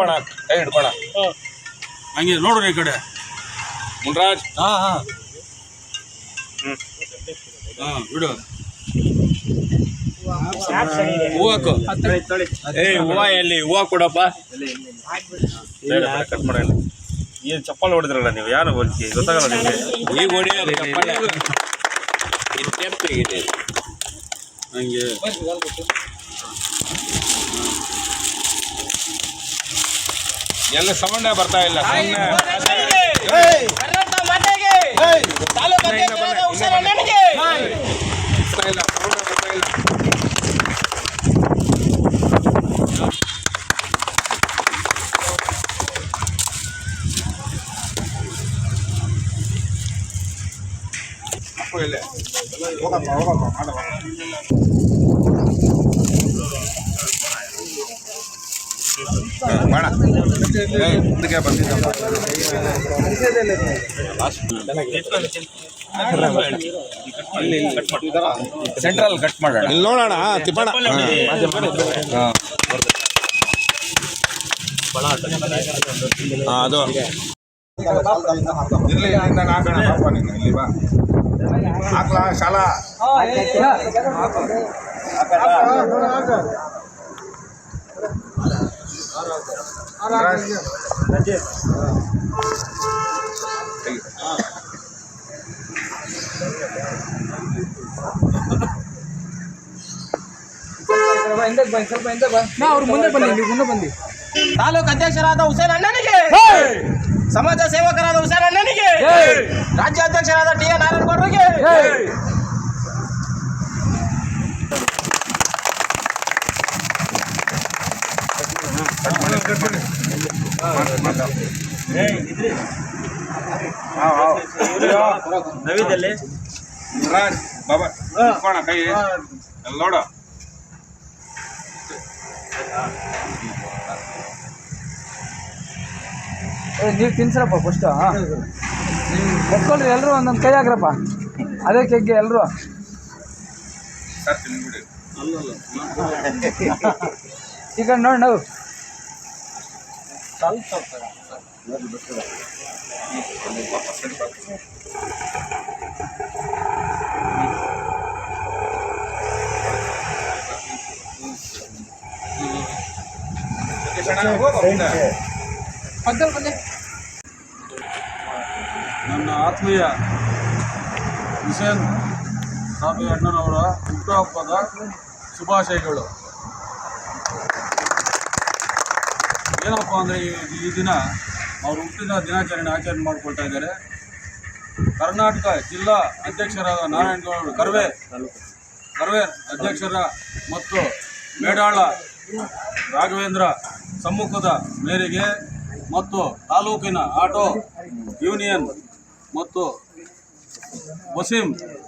ಹಿಡ್ಕೋಣ ಕೈ ಹಿಡ್ಕೋಣ ಹಂಗೆ ನೋಡ್ರಿ ಈ ಕಡೆ ಮುನ್ರಾಜ್. ಬಿಡು ಹೂವಕ್ಕು ಹೂವ ಎಲ್ಲಿ ಹೂವ ಕೊಡಪ್ಪ. ಕಟ್ ಮಾಡಲ್ಲ. ಏನು ಚಪ್ಪಲ್ ಹೊಡೆದ್ರಲ್ಲ ನೀವು, ಯಾರು ಗೊತ್ತಾಗಲ್ಲ ನಿಮಗೆ. ಈಗ ಹೊಡಿಯೋದು ಹಂಗೆ ಎಲ್ಲ ಸೌಂಡೇ ಬರ್ತಾ ಇಲ್ಲ. ಸೆಂಟ್ರಲ್ ಕಟ್ ಮಾಡೋಣ, ಇಲ್ಲಿ ನೋಡೋಣ ತಿಪ್ಪಣ. ಅದು ಇರ್ಲಿ, ಇಲ್ಲಿಂದ ನಾಕೋಣ ಇಲ್ಲಿ ಬಾ ಹಾಕ್ಲಾ ಶಾಲಾ. ಅವ್ರು ಮುಂದೆ ಬನ್ನಿ, ನೀವು ಮುಂದೆ ಬನ್ನಿ. ತಾಲೂಕು ಅಧ್ಯಕ್ಷರಾದ ಹುಸೇನ್ ಅಣ್ಣನಿಗೆ, ಸಮಾಜ ಸೇವಕರಾದ ಹುಸೇನ್ ಅಣ್ಣನಿಗೆ, ರಾಜ್ಯ ಅಧ್ಯಕ್ಷರಾದ ಟಿ ಎ ನಾರಾಯಣಗೌಡರಿಗೆ, ನವಿದಲ್ಲಿ ಬಾಬಾ ಹಿಡ್ಕೋಣ ಕೈ ಅಲ್ಲಿ ನೋಡು. ನೀವು ತಿನ್ಸ್ರಪ್ಪ ಫಸ್ಟ್. ಒಪ್ಕೊಳ್ರಿ ಎಲ್ಲರೂ ಒಂದೊಂದು ಕೈ ಹಾಕ್ರಪ್ಪ, ಅದೇ ಕೆಗ್ಗೆ ಎಲ್ಲರೂ. ಈಗ ನೋಡಿ ನಾವು ನನ್ನ ಆತ್ಮೀಯ ಹುಸೇನ್ ಸಾಬಿ ಅಣ್ಣನವರ ಹುಟ್ಟುಹಬ್ಬದ ಶುಭಾಶಯಗಳು. ಏನಪ್ಪ ಅಂದರೆ ಈ ದಿನ ಅವರು ಹುಟ್ಟಿದ ದಿನಾಚರಣೆ ಆಚರಣೆ ಮಾಡಿಕೊಳ್ತಾ ಇದ್ದಾರೆ. ಕರ್ನಾಟಕ ಜಿಲ್ಲಾ ಅಧ್ಯಕ್ಷರಾದ ನಾರಾಯಣಗೌಡ ಕರ್ವೆ ಅಧ್ಯಕ್ಷರ ಮತ್ತು ಮೇಡಾಳ ರಾಘವೇಂದ್ರ ಸಮ್ಮುಖದ ಮೇರೆಗೆ ಮತ್ತು ತಾಲೂಕಿನ ಆಟೋ ಯೂನಿಯನ್ ಮತ್ತು ವಸೀಂ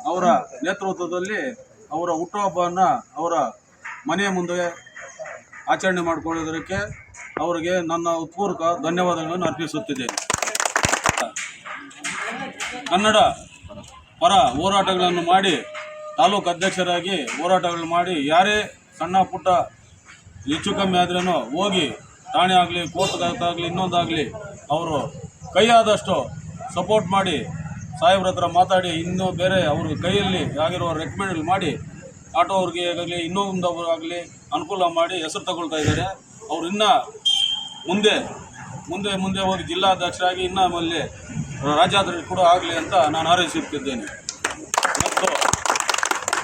ಅವರ ನೇತೃತ್ವದಲ್ಲಿ ಅವರ ಹುಟ್ಟುಹಬ್ಬವನ್ನು ಅವರ ಮನೆಯ ಮುಂದೆ ಆಚರಣೆ ಮಾಡಿಕೊಳ್ಳುವುದಕ್ಕೆ ಅವರಿಗೆ ನನ್ನ ಉತ್ಪೂರ್ವಕ ಧನ್ಯವಾದಗಳನ್ನು ಅರ್ಪಿಸುತ್ತಿದ್ದೇನೆ. ಕನ್ನಡ ಪರ ಹೋರಾಟಗಳನ್ನು ಮಾಡಿ ತಾಲೂಕು ಅಧ್ಯಕ್ಷರಾಗಿ ಹೋರಾಟಗಳನ್ನು ಮಾಡಿ ಯಾರೇ ಸಣ್ಣ ಪುಟ್ಟ ಹೆಚ್ಚು ಕಮ್ಮಿ ಆದ್ರೂ ಹೋಗಿ ಠಾಣೆ ಆಗಲಿ ಕೋರ್ಟ್ಗಾಗಲಿ ಇನ್ನೊಂದಾಗಲಿ ಅವರು ಕೈಯಾದಷ್ಟು ಸಪೋರ್ಟ್ ಮಾಡಿ ಸಾಹೇಬ್ರ ಹತ್ರ ಮಾತಾಡಿ ಇನ್ನೂ ಬೇರೆ ಅವ್ರಿಗೆ ಕೈಯಲ್ಲಿ ಆಗಿರೋ ರೆಕಮೆಂಡ್ ಮಾಡಿ ಆಟೋ ಅವ್ರಿಗೆ ಆಗಲಿ ಇನ್ನೊಂದವ್ರಿಗಾಗಲಿ ಅನುಕೂಲ ಮಾಡಿ ಹೆಸರು ತಗೊಳ್ತಾ ಇದ್ದಾರೆ. ಅವರು ಇನ್ನೂ ಮುಂದೆ ಹೋಗಿ ಜಿಲ್ಲಾಧ್ಯಕ್ಷರಾಗಿ ಇನ್ನೂ ಆಮೇಲೆ ರಾಜ್ಯಾಧ್ಯಕ್ಷ ಕೂಡ ಆಗಲಿ ಅಂತ ನಾನು ಹಾರೈಸುತ್ತಿದ್ದೇನೆ. ಮತ್ತು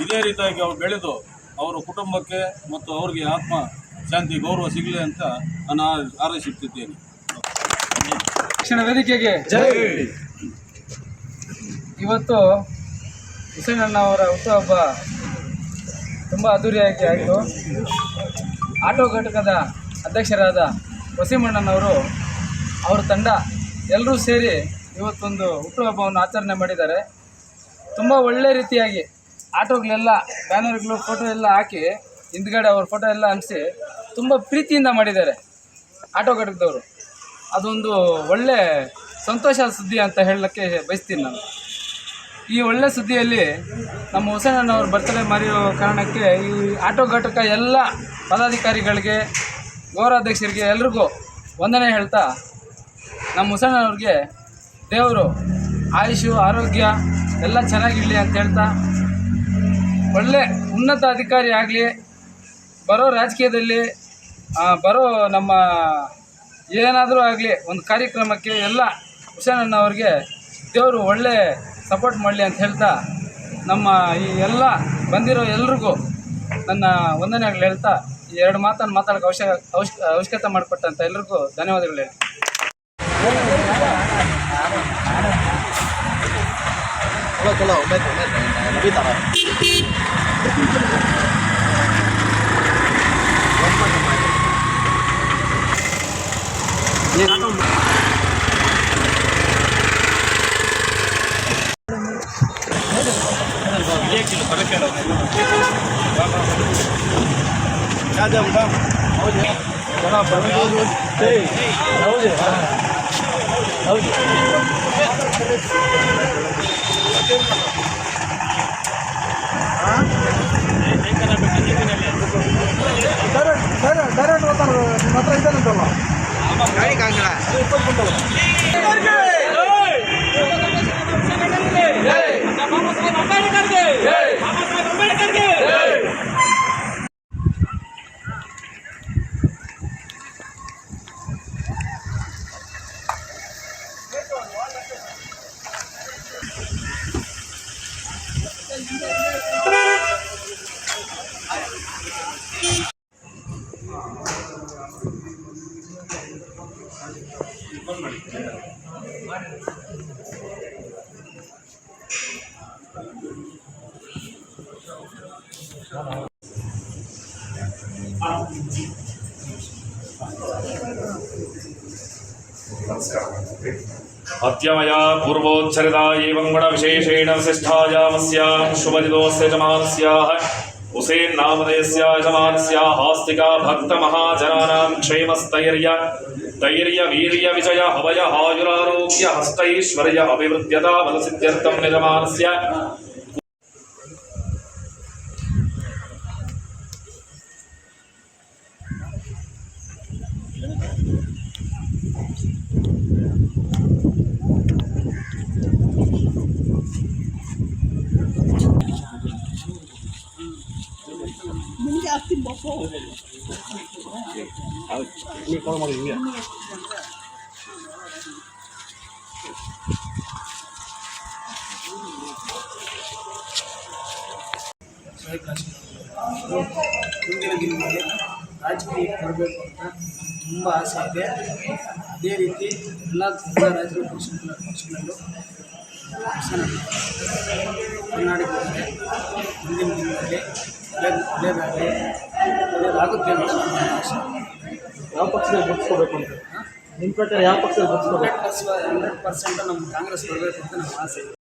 ಇದೇ ರೀತಿಯಾಗಿ ಅವರು ಬೆಳೆದು ಅವರ ಕುಟುಂಬಕ್ಕೆ ಮತ್ತು ಅವರಿಗೆ ಆತ್ಮ ಶಾಂತಿ ಗೌರವ ಸಿಗಲಿ ಅಂತ ನಾನು ಹಾರೈಸುತ್ತಿದ್ದೇನೆ. ಶಿಕ್ಷಣ ವೇದಿಕೆಗೆ ಜೈ. ಇವತ್ತು ಹುಸೇನ್ ಅಣ್ಣ ಅವರ ಹುಟ್ಟುಹಬ್ಬ ತುಂಬ ಅದ್ದೂರಿಯಾಗಿ ಆಯಿತು. ಆಟೋ ಘಟಕದ ಅಧ್ಯಕ್ಷರಾದ ವಸೀಮಣ್ಣನವರು ಅವರ ತಂಡ ಎಲ್ಲರೂ ಸೇರಿ ಇವತ್ತೊಂದು ಹುಟ್ಟುಹಬ್ಬವನ್ನು ಆಚರಣೆ ಮಾಡಿದ್ದಾರೆ. ತುಂಬ ಒಳ್ಳೆ ರೀತಿಯಾಗಿ ಆಟೋಗಳೆಲ್ಲ ಬ್ಯಾನರ್ಗಳು ಫೋಟೋ ಎಲ್ಲ ಹಾಕಿ ಹಿಂದ್ಗಡೆ ಅವ್ರ ಫೋಟೋ ಎಲ್ಲ ಅಂಟಿಸಿ ತುಂಬ ಪ್ರೀತಿಯಿಂದ ಮಾಡಿದ್ದಾರೆ ಆಟೋ ಘಟಕದವರು. ಅದೊಂದು ಒಳ್ಳೆ ಸಂತೋಷದ ಸುದ್ದಿ ಅಂತ ಹೇಳಲಿಕ್ಕೆ ಬಯಸ್ತೀನಿ ನಾನು. ಈ ಒಳ್ಳೆ ಸುದ್ದಿಯಲ್ಲಿ ನಮ್ಮ ಹುಸೇನಣ್ಣವ್ರ ಬರ್ತಡೇ ಮಾಡಿರೋ ಕಾರಣಕ್ಕೆ ಈ ಆಟೋ ಘಟಕ ಎಲ್ಲ ಪದಾಧಿಕಾರಿಗಳಿಗೆ ಗೌರವಾಧ್ಯಕ್ಷರಿಗೆ ಎಲ್ರಿಗೂ ವಂದನೆ ಹೇಳ್ತಾ ನಮ್ಮ ಹುಸೇನಣ್ಣವ್ರಿಗೆ ದೇವರು ಆಯುಷು ಆರೋಗ್ಯ ಎಲ್ಲ ಚೆನ್ನಾಗಿರಲಿ ಅಂತ ಹೇಳ್ತಾ ಒಳ್ಳೆ ಉನ್ನತ ಅಧಿಕಾರಿ ಆಗಲಿ, ಬರೋ ರಾಜಕೀಯದಲ್ಲಿ ಬರೋ ನಮ್ಮ ಏನಾದರೂ ಆಗಲಿ ಒಂದು ಕಾರ್ಯಕ್ರಮಕ್ಕೆ ಎಲ್ಲ ಹುಸೇನಣ್ಣವ್ರಿಗೆ ದೇವರು ಒಳ್ಳೆ ಸಪೋರ್ಟ್ ಮಾಡಲಿ ಅಂತ ಹೇಳ್ತಾ ನಮ್ಮ ಈ ಎಲ್ಲ ಬಂದಿರೋ ಎಲ್ರಿಗೂ ನನ್ನ ವಂದನೆಗಳು ಹೇಳ್ತಾ ಈ 2 ಮಾತನ್ನು ಮಾತಾಡೋಕ್ಕೆ ಅವಶ್ಯಕತೆ ಮಾಡಿಕೊಟ್ಟಂಥ ಎಲ್ರಿಗೂ ಧನ್ಯವಾದಗಳು ಹೇಳಿ. अद्यमया पूर्वोच्चरिता एवं गुणविशेषेण विशिष्टायामस्यां शुभदिनोऽस्य यजमानस्याः हुसेन् नामधेयस्य यजमानस्याः आस्तिका भक्तमहाजनानां क्षेमस्थैर्य वीर्य विजय हवय आयुरारोग्य हस्तैश्वर्य अभिवृद्ध्यता बलसिद्ध्यर्थं यजमानस्य ಮುಂದಿನ ದಿನಗಳಲ್ಲಿ ರಾಜಕೀಯಕ್ಕೆ ಬರಬೇಕು ಅಂತ ತುಂಬ ಆಸೆ ಇದೆ. ಅದೇ ರೀತಿ ಎಲ್ಲ ರಾಜಕೀಯ ಪಕ್ಷಗಳಲ್ಲೂ ಕರ್ನಾಟಕದಲ್ಲಿ ಮುಂದಿನ ದಿನದಲ್ಲಿ ಒಳ್ಳೆಯದಾಗುತ್ತೆ ಅಂತ ನನ್ನ ಆಸೆ. ಯಾವ ಪಕ್ಷದಲ್ಲಿ ಬದುಕೋಬೇಕು ಅಂತ ನಿಮ್ಮ ಪ್ರಕಾರ ಯಾವ ಪಕ್ಷದಲ್ಲಿ ಬದುಕೋಬೇಕು? 100% ನಮ್ಮ ಕಾಂಗ್ರೆಸ್ ಬರಬೇಕು ಅಂತ ನಮ್ಮ ಆಸೆ.